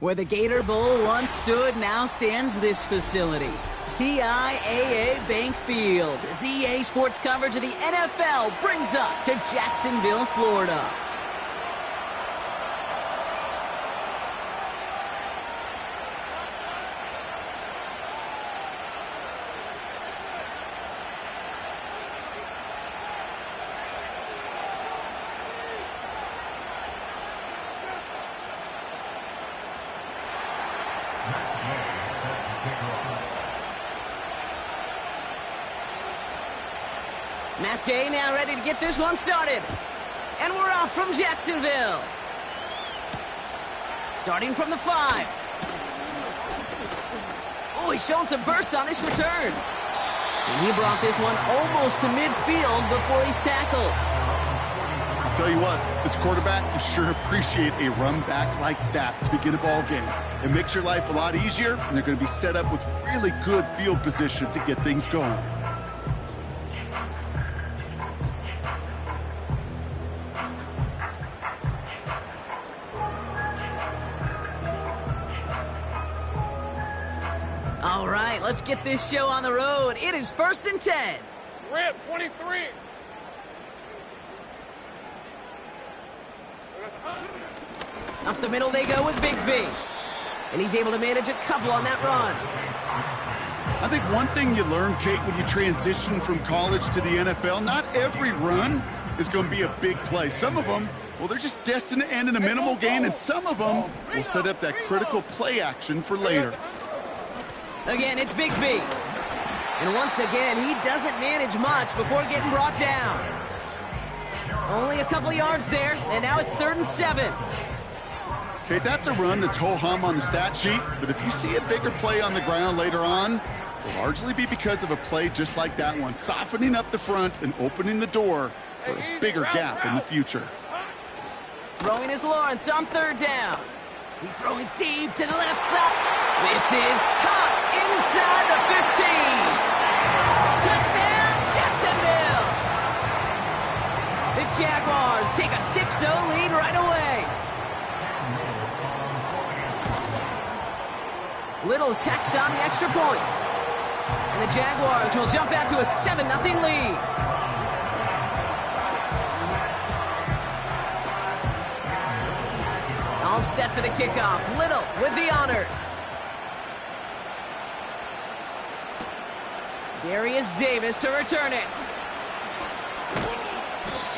Where the Gator Bowl once stood, now stands this facility. TIAA Bank Field. As EA Sports coverage of the NFL brings us to Jacksonville, Florida. Matt Gay now ready to get this one started. And we're off from Jacksonville. Starting from the 5. Oh, he's showing some burst on this return. And he brought this one almost to midfield before he's tackled. I'll tell you what, this quarterback, you sure appreciate a run back like that to begin a ball game. It makes your life a lot easier, and they're going to be set up with really good field position to get things going. All right, let's get this show on the road. It is 1st and 10. Rip, 23. Up the middle they go with Bigsby. And he's able to manage a couple on that run. I think one thing you learn, Kate, when you transition from college to the NFL, not every run is going to be a big play. Some of them, well, they're just destined to end in a minimal gain, and some of them will set up that critical play action for later. Again, it's Bigsby. And once again, he doesn't manage much before getting brought down. Only a couple yards there, and now it's 3rd and 7. Okay, that's a run that's ho-hum on the stat sheet, but if you see a bigger play on the ground later on, it'll largely be because of a play just like that one, softening up the front and opening the door for a bigger gap in the future. Throwing is Lawrence on 3rd down. He's throwing deep to the left side. This is caught inside the 15. Touchdown, Jacksonville. The Jaguars take a 6-0 lead right away. Little tacks on the extra point. And the Jaguars will jump out to a 7-0 lead. All set for the kickoff. Little with the honors. Darius Davis to return it.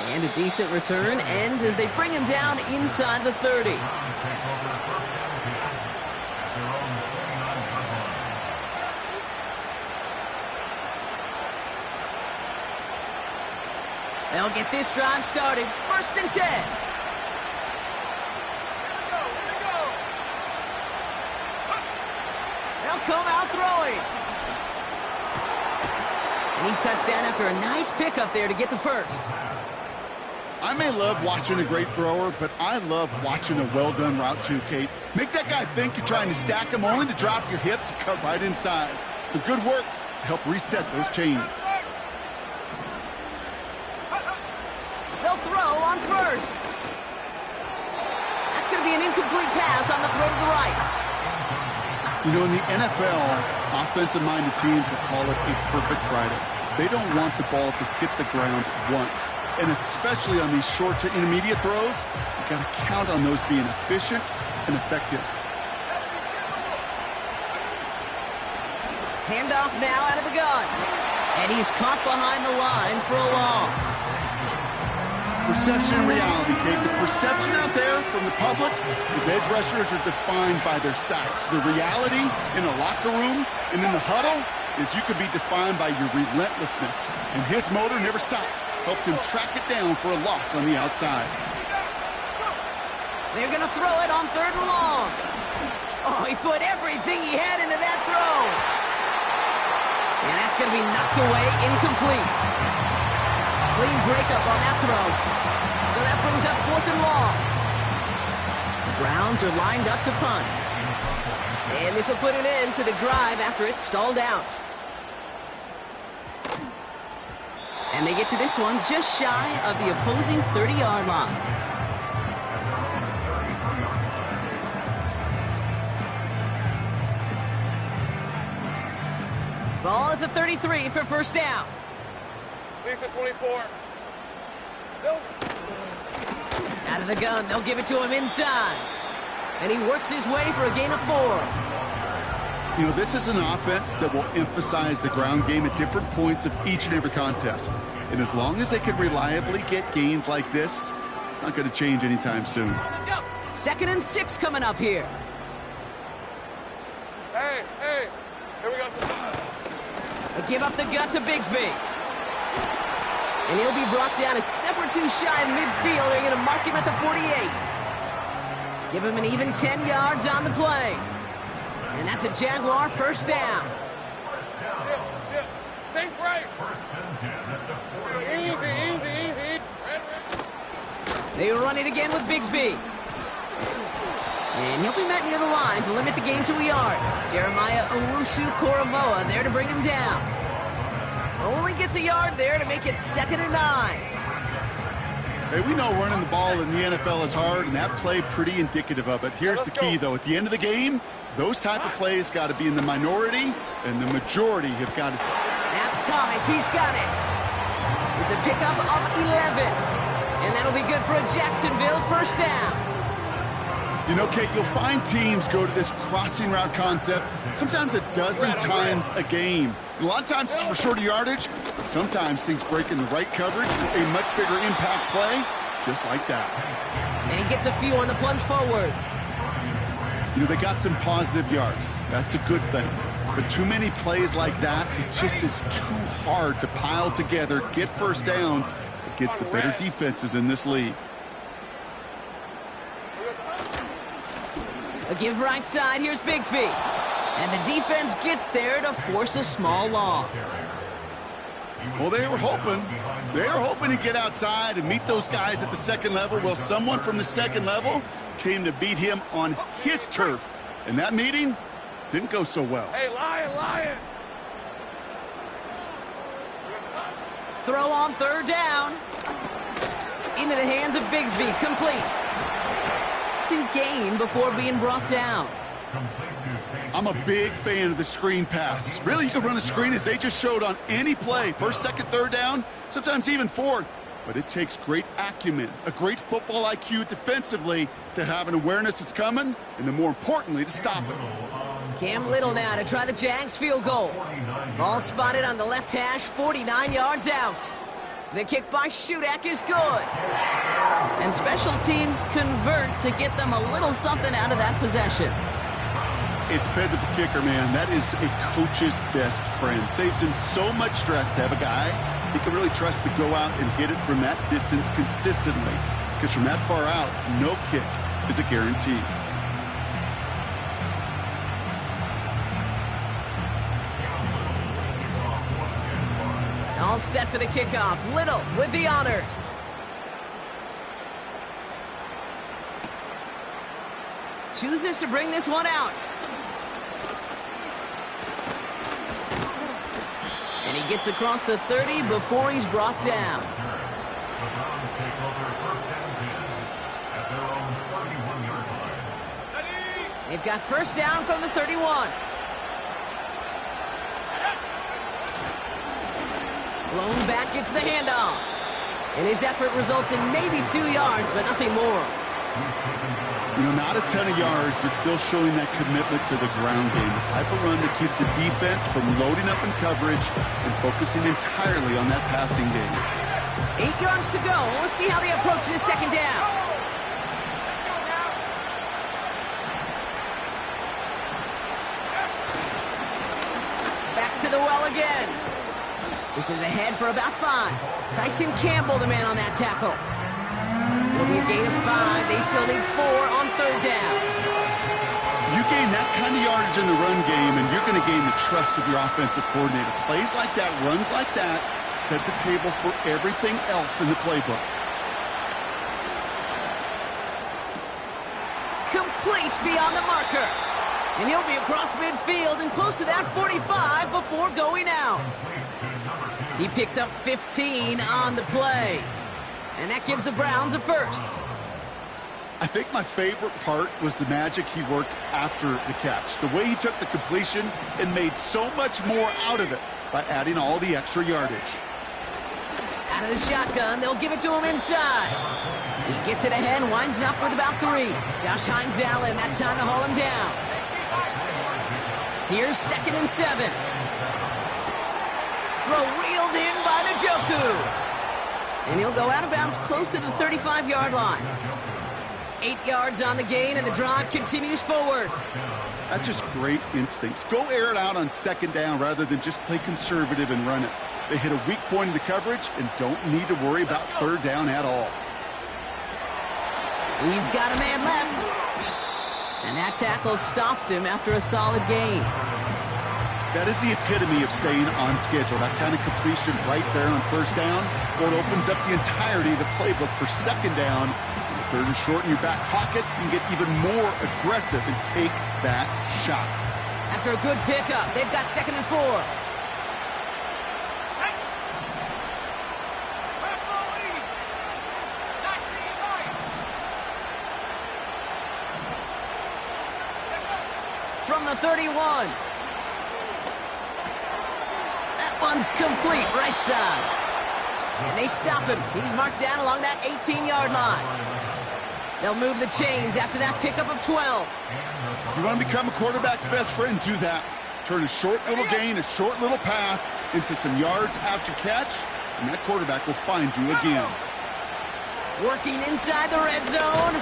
And a decent return ends as they bring him down inside the 30. They'll get this drive started. 1st and 10. They'll come out throwing. And he's touched down after a nice pickup there to get the first. I may love watching a great thrower, but I love watching a well-done route too, Kate. Make that guy think you're trying to stack him only to drop your hips and cut right inside. Some good work to help reset those chains. They'll throw on 1st. That's going to be an incomplete pass on the throw to the right. You know, in the NFL, offensive-minded teams will call it a perfect Friday. They don't want the ball to hit the ground once. And especially on these short to intermediate throws, you've got to count on those being efficient and effective. Handoff now out of the gun. And he's caught behind the line for a loss. Perception and reality, Kate. The perception out there from the public is edge rushers are defined by their sacks. The reality in a locker room and in the huddle is you could be defined by your relentlessness. And his motor never stopped. Helped him track it down for a loss on the outside. They're going to throw it on 3rd and long. Oh, he put everything he had into that throw. And that's going to be knocked away, incomplete. Clean breakup on that throw. So that brings up 4th and long. The Browns are lined up to punt. And this will put an end to the drive after it's stalled out. And they get to this one just shy of the opposing 30-yard line. Ball at the 33 for first down. Lisa 24. Out of the gun, they'll give it to him inside. And he works his way for a gain of 4. You know, this is an offense that will emphasize the ground game at different points of each and every contest. And as long as they can reliably get gains like this, it's not going to change anytime soon. 2nd and 6 coming up here. Hey, here we go. They give up the gut to Bigsby. And he'll be brought down a step or two shy of midfield. They're going to mark him at the 48. Give him an even 10 yards on the play. And that's a Jaguar first down. Sink right. Easy. They run it again with Bigsby. And he'll be met near the line to limit the gain to a yard. Jeremiah Owusu-Koramoah there to bring him down. Only gets a yard there to make it 2nd and 9. Hey, we know running the ball in the NFL is hard, and that play pretty indicative of it. Here's the key, though. At the end of the game, those type of plays got to be in the minority, and the majority have got to. That's Thomas. He's got it. It's a pickup of 11. And that'll be good for a Jacksonville first down. You know, Kate, you'll find teams go to this crossing route concept sometimes a dozen times a game. A lot of times it's for shorter yardage, but sometimes things break in the right coverage for a much bigger impact play, just like that. And he gets a few on the plunge forward. You know, they got some positive yards. That's a good thing. But too many plays like that, it just is too hard to pile together, get first downs against the better defenses in this league. A give right side, here's Bigsby. And the defense gets there to force a small loss. Well, they were hoping to get outside and meet those guys at the second level. Well, someone from the second level came to beat him on his turf. And that meeting didn't go so well. Hey, Lion. Throw on 3rd down. Into the hands of Bigsby, complete. To gain before being brought down. I'm a big fan of the screen pass. Really, you can run a screen as they just showed on any play. 1st, 2nd, 3rd down, sometimes even 4th. But it takes great acumen, a great football IQ defensively to have an awareness it's coming, and then more importantly, to stop it. Cam Little now to try the Jags field goal. Ball spotted on the left hash, 49 yards out. The kick by Shudak is good. And special teams convert to get them a little something out of that possession. A dependable kicker, man. That is a coach's best friend. Saves him so much stress to have a guy he can really trust to go out and hit it from that distance consistently. Because from that far out, no kick is a guarantee. All set for the kickoff. Little with the honors. Chooses to bring this one out. And he gets across the 30 before he's brought down. They've got first down from the 31. Blown back gets the handoff. And his effort results in maybe 2 yards, but nothing more. You know, not a ton of yards, but still showing that commitment to the ground game. The type of run that keeps the defense from loading up in coverage and focusing entirely on that passing game. 8 yards to go. Let's see how they approach this 2nd down. Back to the well again. This is ahead for about 5. Tyson Campbell, the man on that tackle. It'll be a gain of 5. They still need 4 on 3rd down. You gain that kind of yardage in the run game, and you're going to gain the trust of your offensive coordinator. Plays like that, runs like that, set the table for everything else in the playbook. Complete beyond the marker. And he'll be across midfield and close to that 45 before going out. He picks up 15 on the play. And that gives the Browns a first. I think my favorite part was the magic he worked after the catch. The way he took the completion and made so much more out of it by adding all the extra yardage. Out of the shotgun, they'll give it to him inside. He gets it ahead, winds up with about 3. Josh Hines Allen, that time to haul him down. Here's 2nd and 7. Throw reeled in by Njoku. And he'll go out of bounds close to the 35-yard line. 8 yards on the gain, and the drive continues forward. That's just great instincts. Go air it out on 2nd down rather than just play conservative and run it. They hit a weak point in the coverage and don't need to worry about 3rd down at all. He's got a man left. And that tackle stops him after a solid gain. That is the epitome of staying on schedule. That kind of completion right there on 1st down. Or it opens up the entirety of the playbook for 2nd down. 3rd and short in your back pocket. You can get even more aggressive and take that shot. After a good pickup, they've got 2nd and 4. From the 31. That one's complete, right side. And they stop him. He's marked down along that 18-yard line. They'll move the chains after that pickup of 12. You want to become a quarterback's best friend, do that. Turn a short little gain, a short little pass into some yards after catch, and that quarterback will find you again. Working inside the red zone.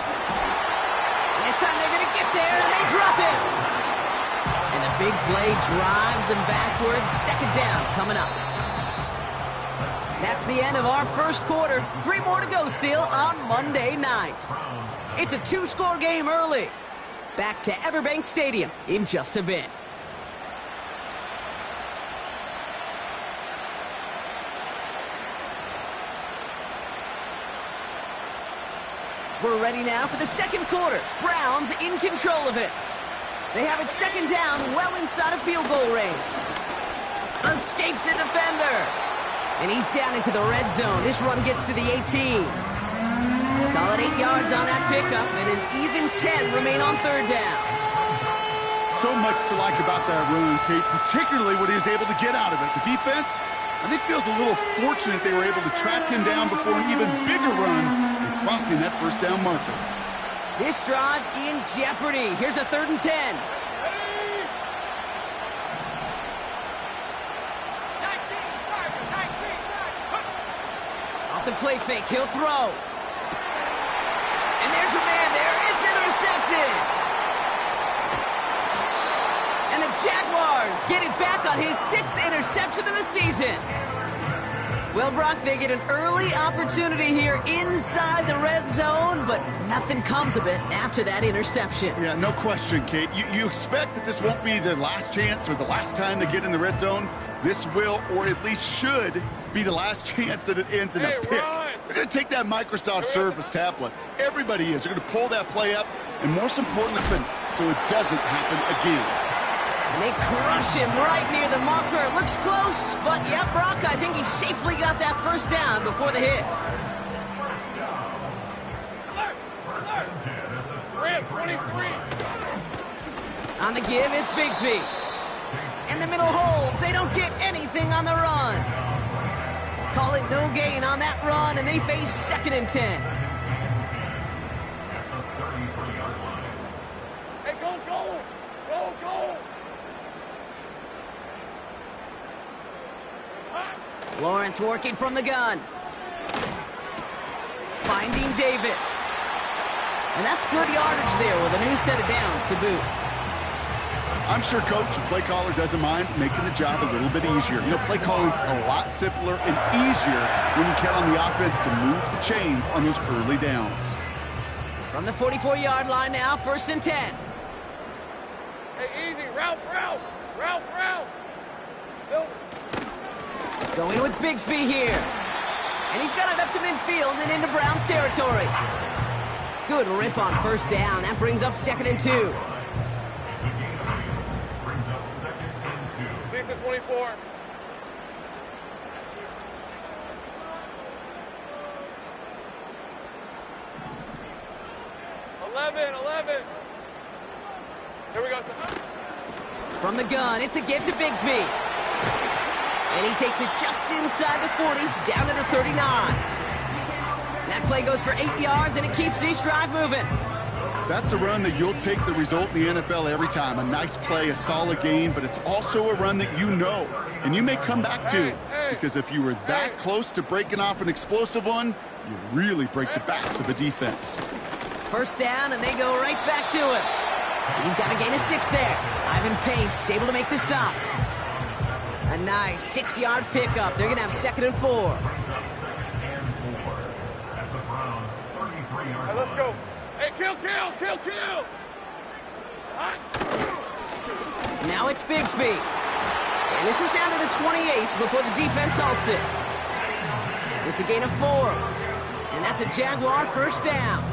This time they're going to get there, and they drop it. And the big play drives them backwards. 2nd down coming up. That's the end of our 1st quarter. 3 more to go still on Monday night. It's a 2-score game early. Back to Everbank Stadium in just a bit. We're ready now for the 2nd quarter. Browns in control of it. They have it 2nd down, well inside of field goal range. Escapes a defender. And he's down into the red zone. This run gets to the 18. Call it 8 yards on that pickup, and an even 10 remain on 3rd down. So much to like about that run, Kate, particularly what he was able to get out of it. The defense, I think, feels a little fortunate they were able to track him down before an even bigger run and crossing that 1st down marker. This drive in jeopardy. Here's a 3rd and 10. Off the play fake, he'll throw. And there's a man there. It's intercepted. And the Jaguars get it back on his 6th interception of the season. Well, Brock, they get an early opportunity here inside the red zone, but nothing comes of it after that interception. Yeah, no question, Kate. You expect that this won't be their last chance or the last time they get in the red zone. This will, or at least should, be the last chance that it ends in a pick. They're going to take that Microsoft Surface tablet. Everybody is. They're going to pull that play up, and most importantly, so it doesn't happen again. And they crush him right near the marker. Looks close, but yeah, Brock, I think he safely got that 1st down before the hit. Red 23. On the give, it's Bigsby. And the middle holds. They don't get anything on the run. Call it no gain on that run, and they face 2nd and 10. Hey, go, go! Go, go! Lawrence working from the gun. Finding Davis. And that's good yardage there with a new set of downs to boot. I'm sure coach and play caller doesn't mind making the job a little bit easier. You know, play calling's a lot simpler and easier when you count on the offense to move the chains on those early downs. From the 44-yard line now, 1st and 10. Hey, easy. Ralph. Going with Bigsby here. And he's got it up to midfield and into Browns territory. Good rip on 1st down. That brings up 2nd and 2. Lisa 24. 11. Here we go, son. From the gun, it's a give to Bigsby. And he takes it just inside the 40, down to the 39. That play goes for 8 yards, and it keeps this drive moving. That's a run that you'll take the result in the NFL every time. A nice play, a solid gain, but it's also a run that you know, and you may come back to. Because if you were that close to breaking off an explosive one, you really break the backs of the defense. First down, and they go right back to it. He's got a gain of 6 there. Ivan Pace able to make the stop. A nice 6-yard pickup. They're going to have 2nd and 4. Hey, let's go. Hey, kill. Hot. Now it's Bigsby. And this is down to the 28 before the defense halts it. It's a gain of 4. And that's a Jaguar first down.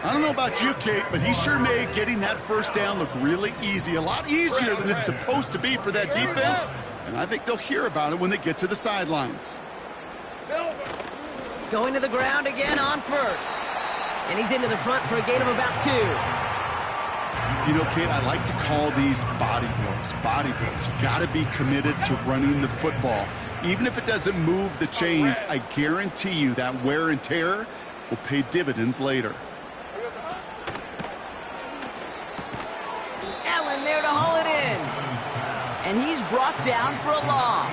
I don't know about you, Kate, but he sure made getting that first down look really easy. A lot easier than it's supposed to be for that defense. And I think they'll hear about it when they get to the sidelines. Going to the ground again on first. And he's into the front for a gain of about 2. You know, Kate, I like to call these body blows. Body blows. You got to be committed to running the football. Even if it doesn't move the chains, I guarantee you that wear and tear will pay dividends later. Allen there to haul it in. And he's brought down for a loss.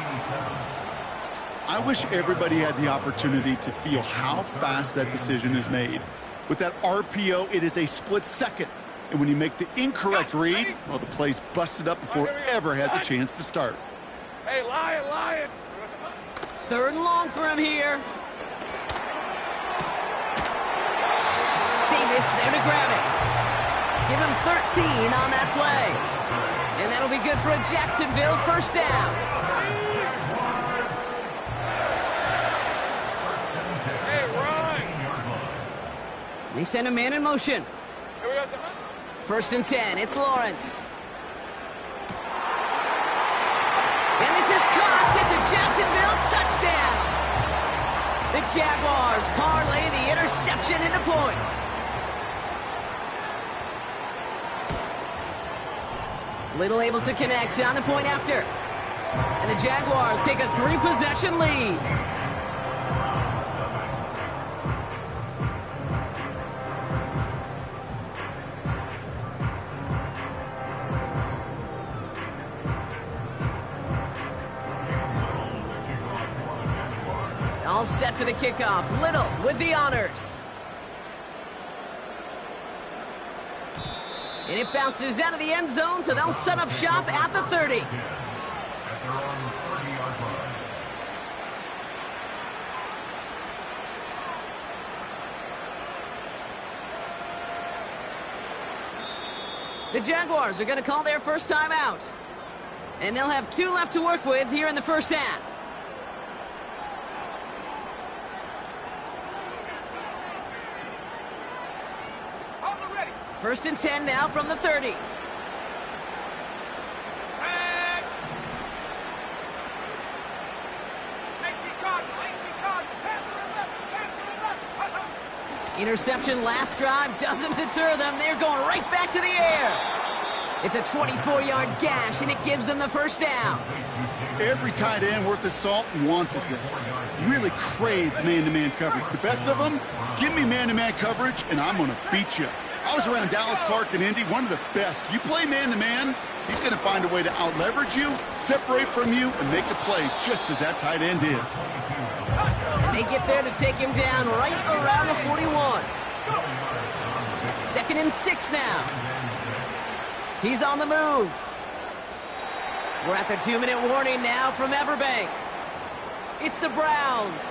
I wish everybody had the opportunity to feel how fast that decision is made. With that RPO, it is a split second. And when you make the incorrect read, well, the play's busted up before it ever has a chance to start. Hey, Lion. 3rd and long for him here. Davis there to grab it. Give him 13 on that play. And that'll be good for a Jacksonville first down. Hey, run. They send a man in motion. Here we go, son. 1st and 10, it's Lawrence. And this is caught. It's a Jacksonville touchdown. The Jaguars parlay the interception into points. Little able to connect on the point after. And the Jaguars take a 3-possession lead. All set for the kickoff. Little with the honors. And it bounces out of the end zone, so they'll set up shop at the 30. The Jaguars are going to call their first time out. And they'll have 2 left to work with here in the first half. First and 10 now from the 30. Interception last drive doesn't deter them. They're going right back to the air. It's a 24-yard gash, and it gives them the first down. Every tight end worth his salt wanted this. Really craved man-to-man coverage. The best of them, give me man-to-man coverage, and I'm going to beat you. I was around Dallas Clark and Indy, one of the best. You play man-to-man, he's going to find a way to out-leverage you, separate from you, and make a play just as that tight end did. And they get there to take him down right around the 41. 2nd and 6 now. He's on the move. We're at the 2-minute warning now from Everbank. It's the Browns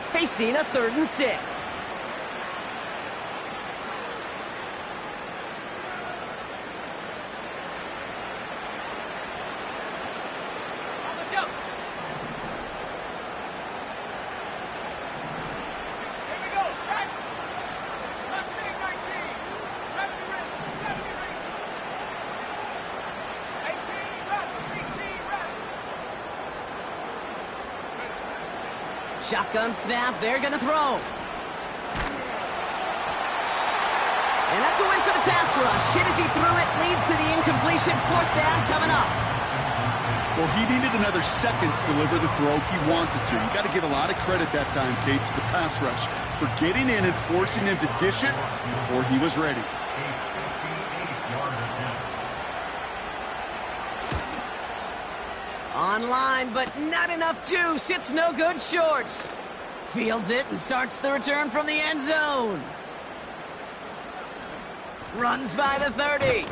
facing a 3rd and 6. Shotgun snap, they're going to throw. And that's a win for the pass rush. Hit as he threw it, leads to the incompletion. 4th down coming up. Well, he needed another second to deliver the throw he wanted to. You got to give a lot of credit that time, Kate, to the pass rush for getting in and forcing him to dish it before he was ready. Online, but not enough juice. It's no good short. Fields it and starts the return from the end zone. Runs by the 30.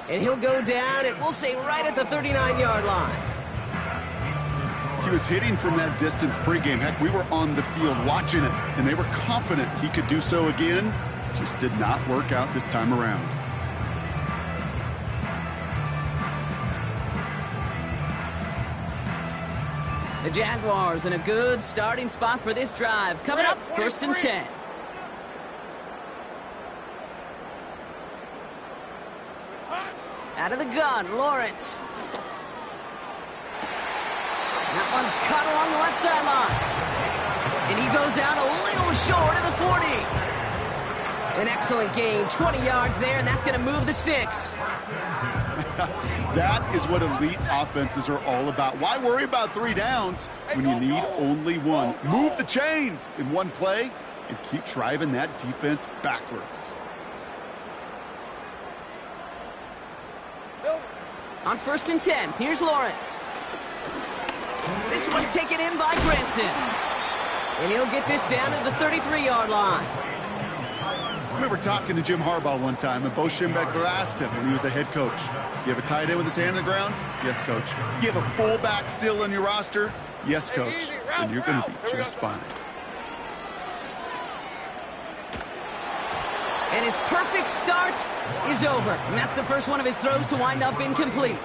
And he'll go down, and we'll say right at the 39-yard line. He was hitting from that distance pregame. Heck, we were on the field watching it, and they were confident he could do so again. Just did not work out this time around. The Jaguars in a good starting spot for this drive. Coming up, 1st and 10. Out of the gun, Lawrence. That one's cut along the left sideline. And he goes out a little short of the 40. An excellent gain, 20 yards there, and that's going to move the sticks. That is what elite offenses are all about. Why worry about 3 downs when you need only 1? Move the chains in one play and keep driving that defense backwards. On 1st and 10, here's Lawrence. This one taken in by Granson. And he'll get this down to the 33-yard line. I remember talking to Jim Harbaugh one time, and Bo Schembechler asked him when he was a head coach, you have a tight end with his hand on the ground? Yes, coach. You have a fullback still on your roster? Yes, coach. And you're going to be just fine. And his perfect start is over. And that's the first one of his throws to wind up incomplete.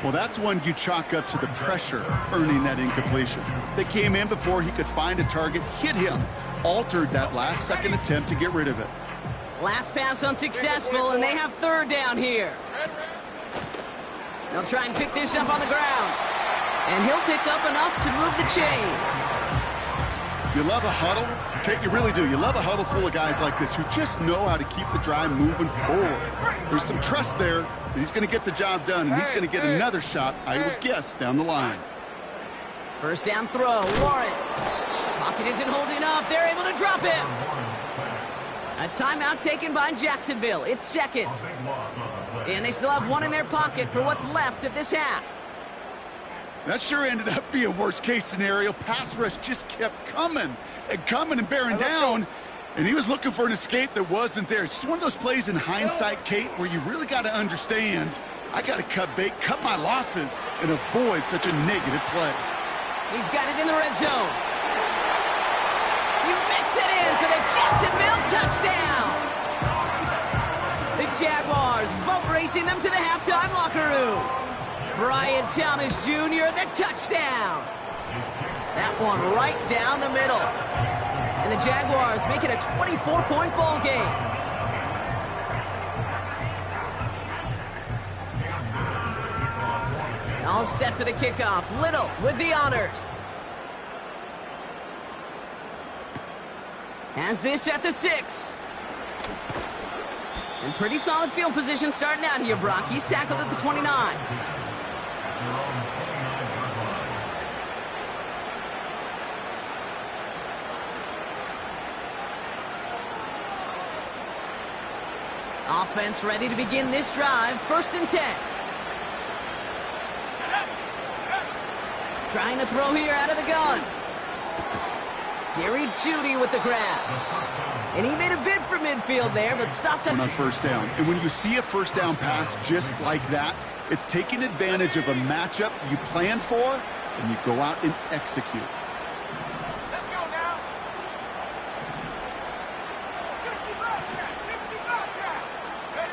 Well, that's one you chalk up to the pressure earning that incompletion. They came in before he could find a target, hit him, altered that last-second attempt to get rid of it. Last pass unsuccessful, and they have 3rd down here. They'll try and pick this up on the ground. And he'll pick up enough to move the chains. You love a huddle? Kate, you really do. You love a huddle full of guys like this who just know how to keep the drive moving forward. There's some trust there that he's going to get the job done, and he's going to get another shot, I would guess, down the line. 1st down throw, Lawrence. Pocket isn't holding up. They're able to drop him. A timeout taken by Jacksonville. It's 2nd. And they still have 1 in their pocket for what's left of this half. That sure ended up being a worst-case scenario. Pass rush just kept coming and bearing down, and he was looking for an escape that wasn't there. It's just one of those plays in hindsight, Kate, where you really got to understand, I got to cut bait, cut my losses, and avoid such a negative play. He's got it in the red zone. He makes it in for the Jacksonville touchdown. The Jaguars boat racing them to the halftime locker room. Brian Thomas Jr., the touchdown. That one right down the middle. And the Jaguars make it a 24-point ball game. All set for the kickoff. Little with the honors. Has this at the 6. And pretty solid field position starting out here, Brock. He's tackled at the 29. Offense ready to begin this drive. 1st and 10. Trying to throw here out of the gun. Jerry Jeudy with the grab. And he made a bid for midfield there, but stopped on 1st down. And when you see a 1st down pass just like that, it's taking advantage of a matchup you planned for, and you go out and execute. Let's go now. 65 track. Ready?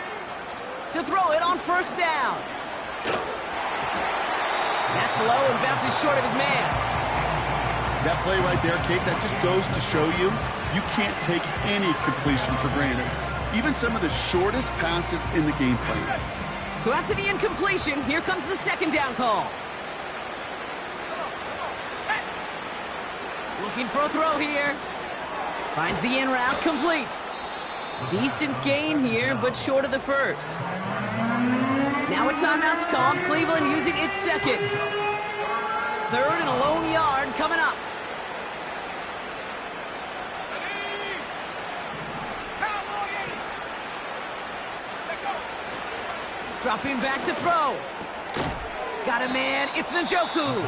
To throw it on 1st down. That's low and bounces short of his man. That play right there, Kate, that just goes to show you can't take any completion for granted. Even some of the shortest passes in the game plan. So after the incompletion, here comes the 2nd down call. Looking for a throw here. Finds the in route complete. Decent gain here, but short of the first. Now a timeout's called. Cleveland using its second. Third and a lone yard coming up. Dropping back to throw. Got a man. It's Njoku.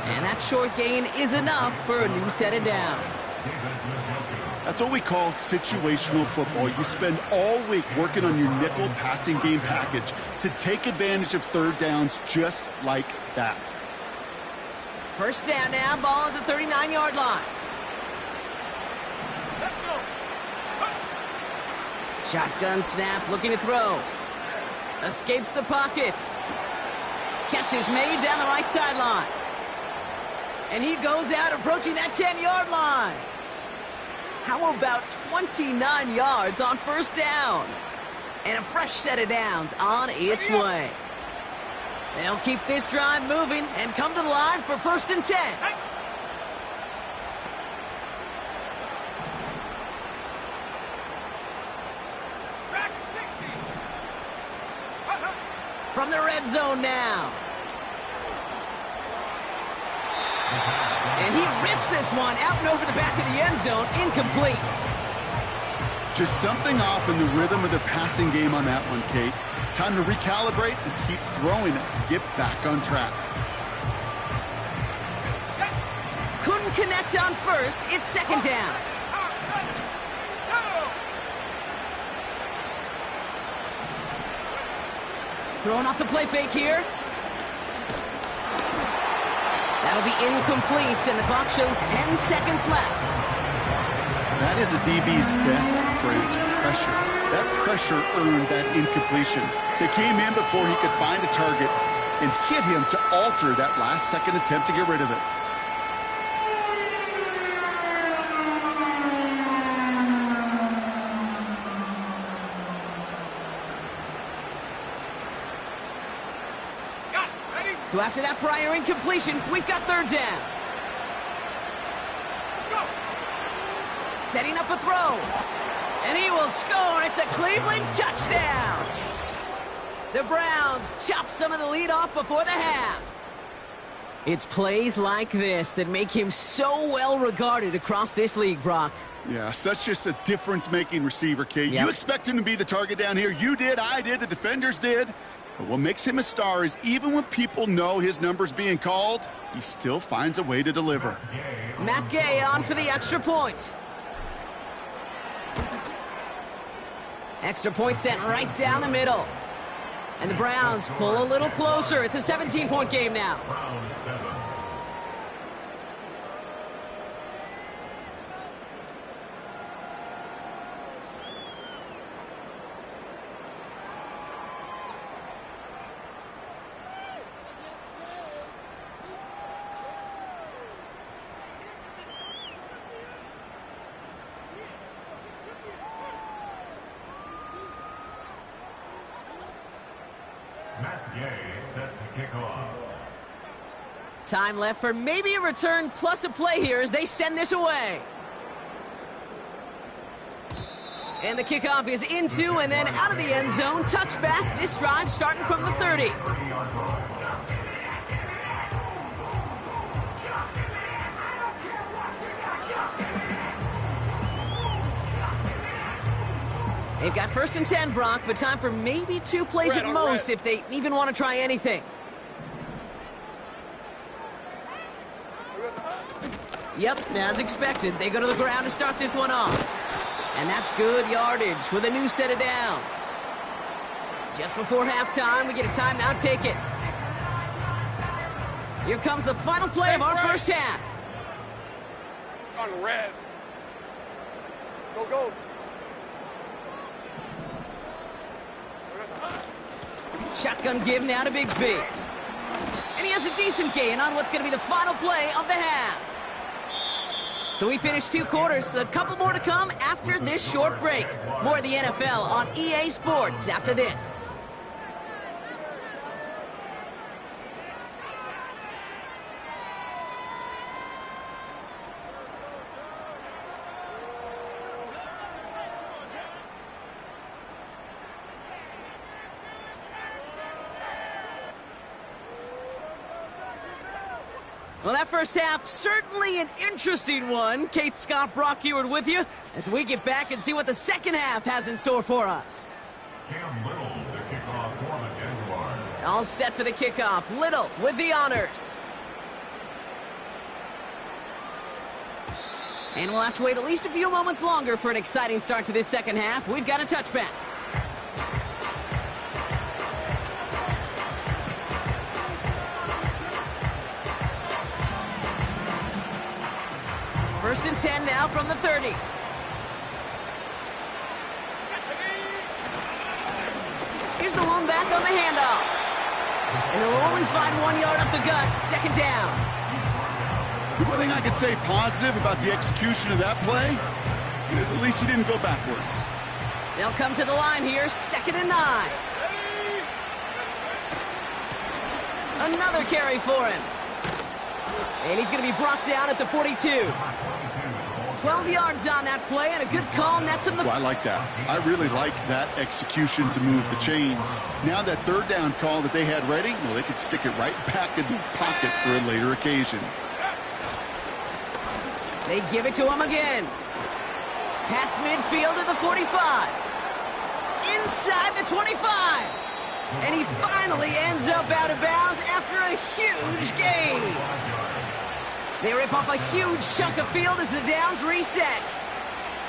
And that short gain is enough for a new set of downs. That's what we call situational football. You spend all week working on your nickel passing game package to take advantage of third downs just like that. First down now, ball at the 39-yard line. Let's go. Shotgun snap, looking to throw. Escapes the pocket. Catch is made down the right sideline. And he goes out approaching that 10-yard line. How about 29 yards on first down? And a fresh set of downs on its way. They'll keep this drive moving and come to the line for first and 10. From the red zone now. And he rips this one out and over the back of the end zone. Incomplete. Just something off in the rhythm of the passing game on that one, Kate. Time to recalibrate and keep throwing it to get back on track. Couldn't connect on first. It's second down. Throwing off the play fake here. That'll be incomplete, and the clock shows 10 seconds left. That is a DB's best friend, pressure. That pressure earned that incompletion. They came in before he could find a target and hit him to alter that last-second attempt to get rid of it. So after that prior incompletion, we've got third down. Setting up a throw. And he will score. It's a Cleveland touchdown. The Browns chop some of the lead off before the half. It's plays like this that make him so well regarded across this league, Brock. Yeah, such just a difference-making receiver, Kate. Yep. You expect him to be the target down here. You did, I did, the defenders did. But what makes him a star is even when people know his number's being called, he still finds a way to deliver. Matt Gay on for the extra point. Extra point sent right down the middle. And the Browns pull a little closer. It's a 17-point game now. Time left for maybe a return plus a play here as they send this away. And the kickoff is into and then out of the end zone. Touchback. This drive starting from the 30. They've got first and 10, Brock, but time for maybe two plays at most if they even want to try anything. Yep, as expected, they go to the ground to start this one off. And that's good yardage with a new set of downs. Just before halftime, we get a timeout. Take it. Here comes the final play of our first half. On red. Go, go. Shotgun give now to Bigsby. And he has a decent gain on what's going to be the final play of the half. So we finished two quarters. A couple more to come after this short break. More of the NFL on EA Sports after this. Well, that first half, certainly an interesting one. Kate, Scott, Brock Eward with you as we get back and see what the second half has in store for us. Cam Little to kick off for the Jaguars. All set for the kickoff. Little with the honors. And we'll have to wait at least a few moments longer for an exciting start to this second half. We've got a touchback. First and 10 now from the 30. Here's the lone back on the handoff. And he'll only find 1 yard up the gut. Second down. The one thing I could say positive about the execution of that play is at least he didn't go backwards. They'll come to the line here, 2nd and 9. Another carry for him. And he's going to be brought down at the 42. 12 yards on that play, and a good call nets him the... I like that. I really like that execution to move the chains. Now that third down call that they had ready, well, they could stick it right back in the pocket for a later occasion. They give it to him again. Past midfield to the 45. Inside the 25. And he finally ends up out of bounds after a huge gain. They rip off a huge chunk of field as the downs reset.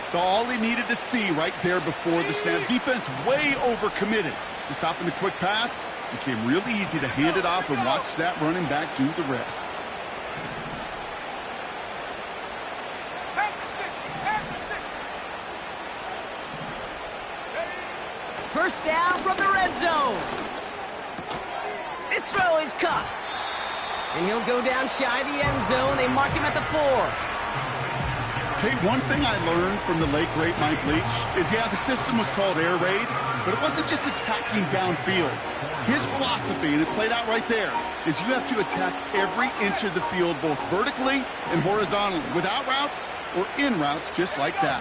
So all he needed to see right there before the snap. Defense way overcommitted to stopping the quick pass. Became really easy to hand it off and watch that running back do the rest. First down from the red zone. This throw is caught. And he'll go down shy of the end zone. They mark him at the 4. Okay, one thing I learned from the late, great Mike Leach is, yeah, the system was called air raid, but it wasn't just attacking downfield. His philosophy, and it played out right there, is you have to attack every inch of the field, both vertically and horizontally, without routes or in routes, just like that.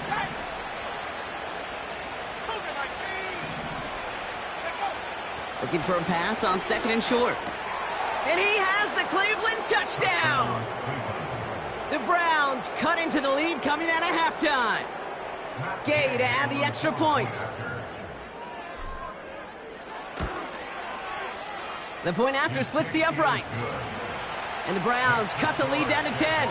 Looking for a pass on 2nd and short. And he has the Cleveland touchdown. The Browns cut into the lead coming out of halftime. Gay to add the extra point. The point after splits the uprights. And the Browns cut the lead down to 10.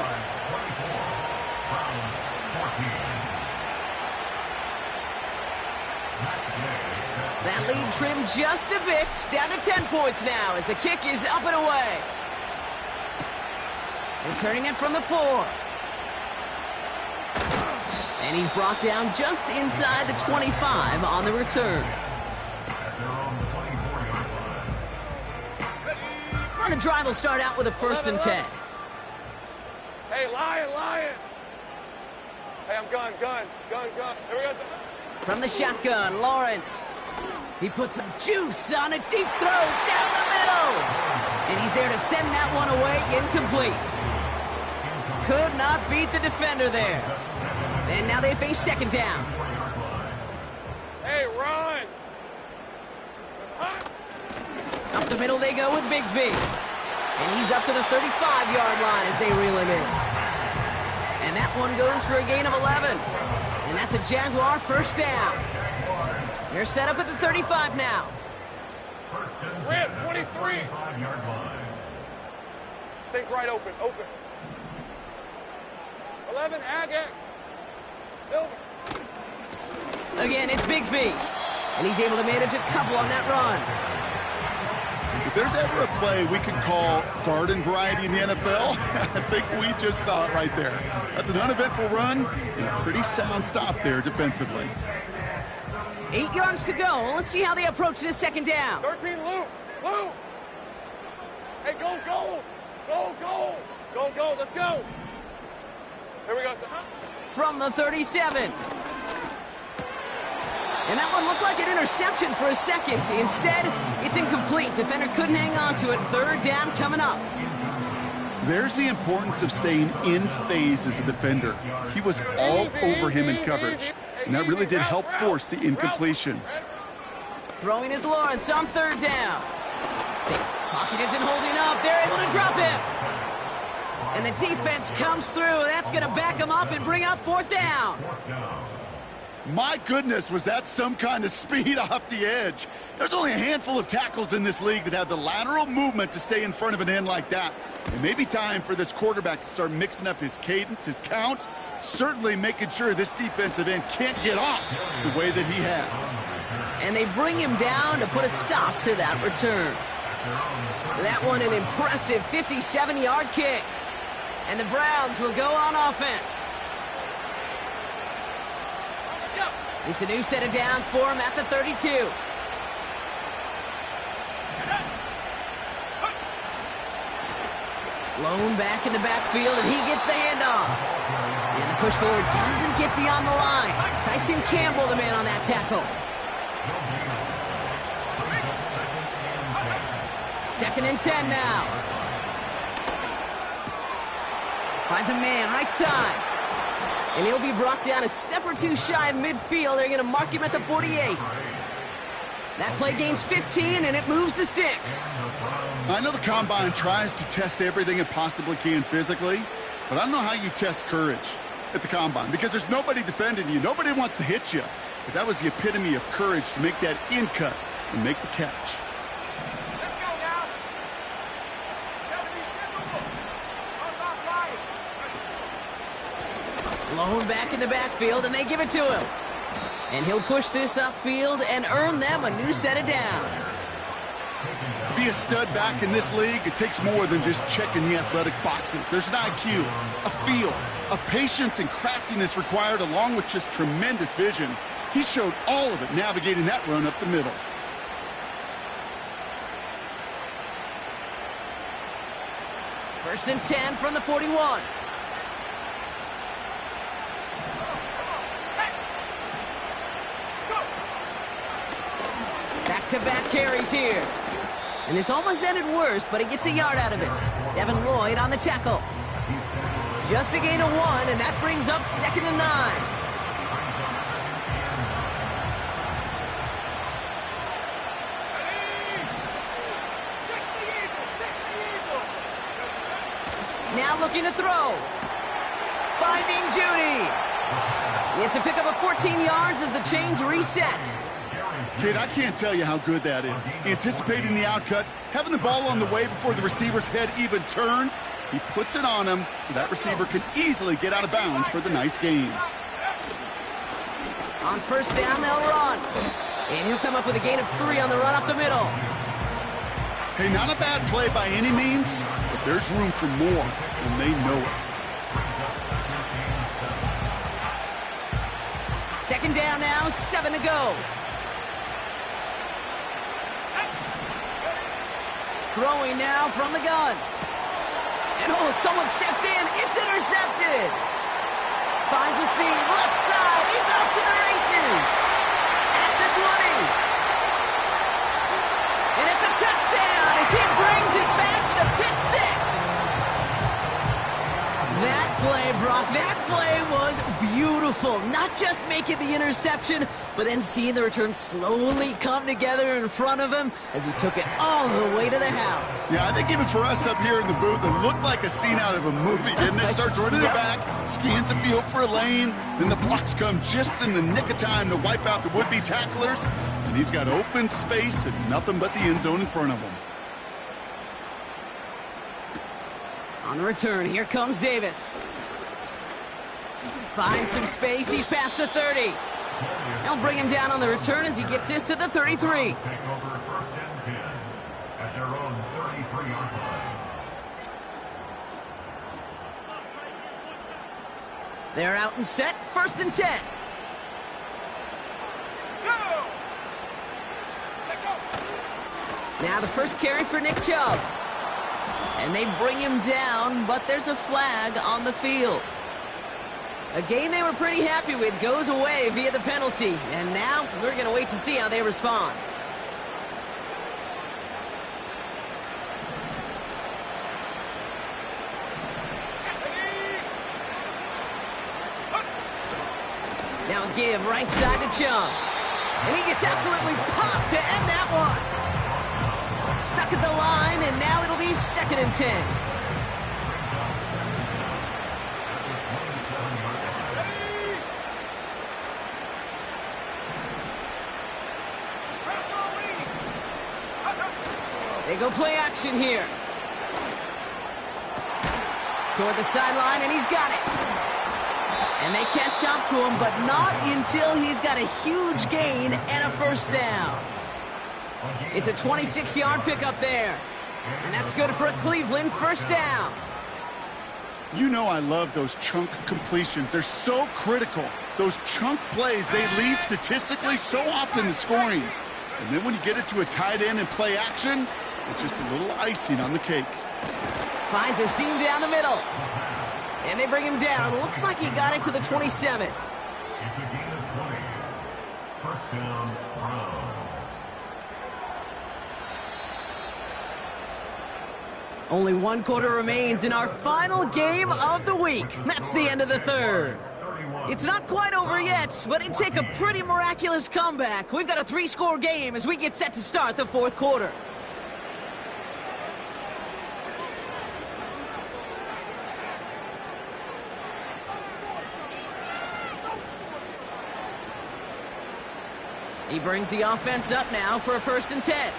That lead trimmed just a bit, down to 10 points now as the kick is up and away. Returning it from the 4. And he's brought down just inside the 25 on the return. On the drive, will start out with a 1st and 10. Hey, lion. Hey, I'm gun. Here we go. From the shotgun, Lawrence. He puts some juice on a deep throw down the middle. And he's there to send that one away, incomplete. Could not beat the defender there. And now they face 2nd down. Hey, run. Up the middle they go with Bigsby. And he's up to the 35-yard line as they reel him in. And that one goes for a gain of 11. And that's a Jaguar first down. They're set up at the 35 now. Rip, 23. Take right open. 11, Agate. Silver. Again, it's Bigsby. And he's able to manage a couple on that run. If there's ever a play we could call garden variety in the NFL, I think we just saw it right there. That's an uneventful run and a pretty sound stop there defensively. 8 yards to go. Let's see how they approach this 2nd down. 13, Luke. Hey, go. Let's go. Here we go. From the 37. And that one looked like an interception for a second. Instead, it's incomplete. Defender couldn't hang on to it. 3rd down coming up. There's the importance of staying in phase as a defender. He was all over him in coverage, and that really did help force the incompletion. Throwing is Lawrence on 3rd down. State pocket isn't holding up. They're able to drop him. And the defense comes through. That's going to back them up and bring up fourth down. My goodness, was that some kind of speed off the edge. There's only a handful of tackles in this league that have the lateral movement to stay in front of an end like that. It may be time for this quarterback to start mixing up his cadence, his count, certainly making sure this defensive end can't get off the way that he has. And they bring him down to put a stop to that return. That one an impressive 57-yard kick. And the Browns will go on offense. It's a new set of downs for him at the 32. Lone back in the backfield, and he gets the handoff. And the push forward doesn't get beyond the line. Tyson Campbell, the man on that tackle. Second and 10 now. Finds a man right side. And he'll be brought down a step or two shy of midfield. They're going to mark him at the 48. That play gains 15, and it moves the sticks. I know the Combine tries to test everything it possibly can physically, but I don't know how you test courage at the Combine because there's nobody defending you. Nobody wants to hit you. But that was the epitome of courage to make that in cut and make the catch. Let's go now. Lone back in the backfield, and they give it to him. And he'll push this upfield and earn them a new set of downs. To be a stud back in this league, it takes more than just checking the athletic boxes. There's an IQ, a feel, a patience and craftiness required along with just tremendous vision. He showed all of it navigating that run up the middle. First and 10 from the 41. Back-to-back carries here. And this almost ended worse, but he gets a yard out of it. Devin Lloyd on the tackle. Just a gain of 1, and that brings up second and 9. Now looking to throw. Finding Judy. It's a pickup of 14 yards as the chains reset. Kid, I can't tell you how good that is. Anticipating the outcut, having the ball on the way before the receiver's head even turns, he puts it on him so that receiver can easily get out of bounds for the nice gain. On first down, they'll run. And he'll come up with a gain of 3 on the run up the middle. Hey, not a bad play by any means, but there's room for more, and they know it. Second down now, 7 to go. Throwing now from the gun. And oh, someone stepped in. It's intercepted. Finds a seam. Left side. He's off to the races. At the 20. And it's a touchdown as he brings it back for the pick 6. That play, Brock, that play was beautiful. Not just making the interception, but then seeing the return slowly come together in front of him as he took it all the way to the house. Yeah, I think even for us up here in the booth, it looked like a scene out of a movie, didn't it? Starts running the back, scans the field for a lane, then the blocks come just in the nick of time to wipe out the would-be tacklers, and he's got open space and nothing but the end zone in front of him. On the return, here comes Davis. Finds some space, he's past the 30. They'll bring him down on the return as he gets this to the 33. Take over first and 10 at their own 33-yard line. They're out and set, first and 10. Go! Now the first carry for Nick Chubb. And they bring him down, but there's a flag on the field. A game they were pretty happy with goes away via the penalty. And now we're going to wait to see how they respond. Now give right side to Chubb. And he gets absolutely popped to end that one. Stuck at the line, and now it'll be second and 10. They go play action here. Toward the sideline, and he's got it. And they catch up to him, but not until he's got a huge gain and a first down. It's a 26-yard pickup there. And that's good for a Cleveland first down. You know I love those chunk completions. They're so critical. Those chunk plays, they lead statistically so often to scoring. And then when you get it to a tight end and play action, it's just a little icing on the cake. Finds a seam down the middle. And they bring him down. Looks like he got it to the 27. It's a gain of 20. First down, Browns. Only one quarter remains in our final game of the week. That's the end of the third. It's not quite over yet, but it'd take a pretty miraculous comeback. We've got a 3-score game as we get set to start the fourth quarter. He brings the offense up now for a 1st and 10.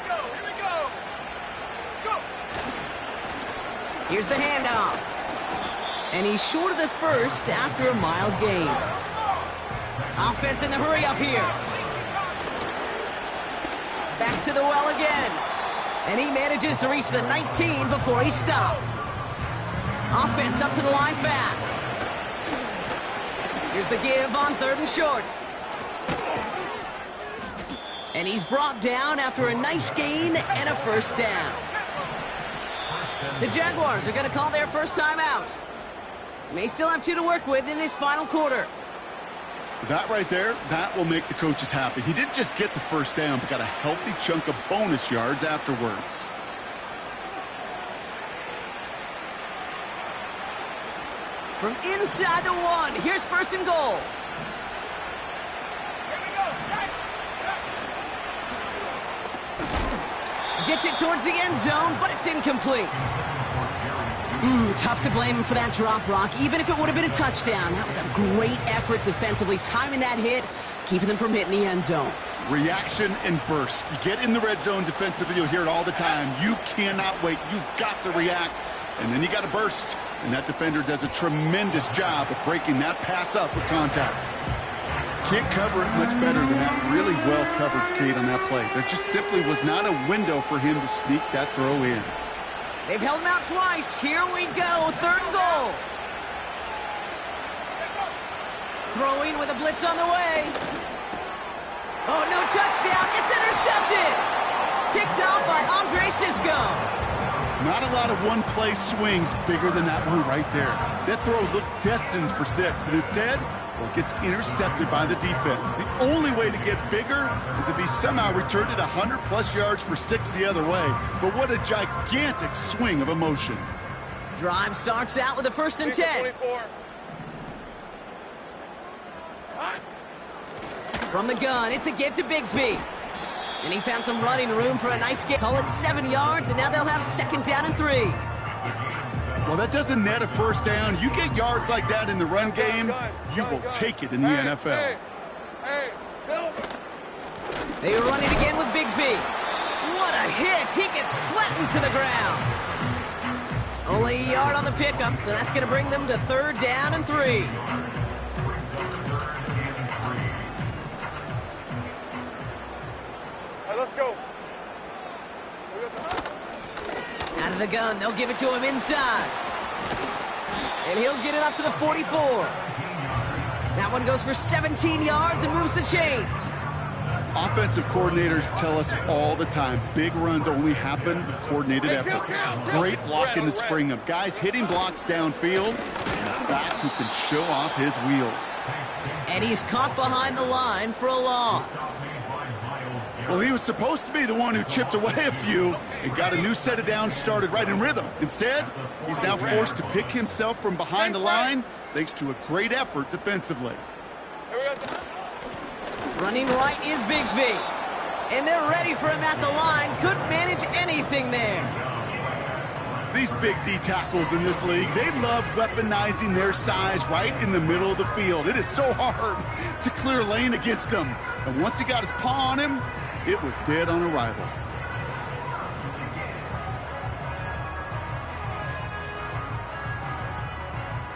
Here we go. Go. Here's the handoff. And he's short of the first after a mild gain. Offense in the hurry up here. Back to the well again. And he manages to reach the 19 before he stopped. Offense up to the line fast. Here's the give on 3rd and short. And he's brought down after a nice gain and a first down. The Jaguars are going to call their first time out. May still have 2 to work with in this final quarter. That right there, that will make the coaches happy. He didn't just get the first down, but got a healthy chunk of bonus yards afterwards. From inside the 1, here's 1st and goal. Gets it towards the end zone, but it's incomplete. Tough to blame him for that drop, Brock, even if it would have been a touchdown. That was a great effort defensively, timing that hit, keeping them from hitting the end zone. Reaction and burst. You get in the red zone defensively, you'll hear it all the time. You cannot wait. You've got to react, and then you got to burst. And that defender does a tremendous job of breaking that pass up with contact. Can't cover it much better than that really well-covered Kate on that play. There just simply was not a window for him to sneak that throw in. They've held him out twice. Here we go. 3rd and goal. Throwing with a blitz on the way. Oh, no touchdown. It's intercepted. Picked off by Andre Sisco. Not a lot of one-play swings bigger than that one right there. That throw looked destined for 6, and instead, well, it gets intercepted by the defense. The only way to get bigger is if he somehow returned it 100-plus yards for 6 the other way. But what a gigantic swing of emotion. Drive starts out with a 1st and 10. 24. From the gun, it's a give to Bigsby. And he found some running room for a nice get. Call it 7 yards, and now they'll have 2nd down and 3. Well, that doesn't net a first down. You get yards like that in the run game, you will take it in the NFL. Hey, Silver. They run it again with Bigsby. What a hit. He gets flattened to the ground. Only a yard on the pickup, so that's going to bring them to 3rd down and 3. Let's go. Out of the gun, they'll give it to him inside. And he'll get it up to the 44. That one goes for 17 yards and moves the chains. Offensive coordinators tell us all the time, big runs only happen with coordinated efforts. Great block in the spring of guys hitting blocks downfield, and a back who can show off his wheels. And he's caught behind the line for a loss. Well, he was supposed to be the one who chipped away a few and got a new set of downs started right in rhythm. Instead, he's now forced to pick himself from behind the line thanks to a great effort defensively. Running right is Bigsby. And they're ready for him at the line. Couldn't manage anything there. These big D tackles in this league, they love weaponizing their size right in the middle of the field. It is so hard to clear lane against them. And once he got his paw on him, it was dead on arrival.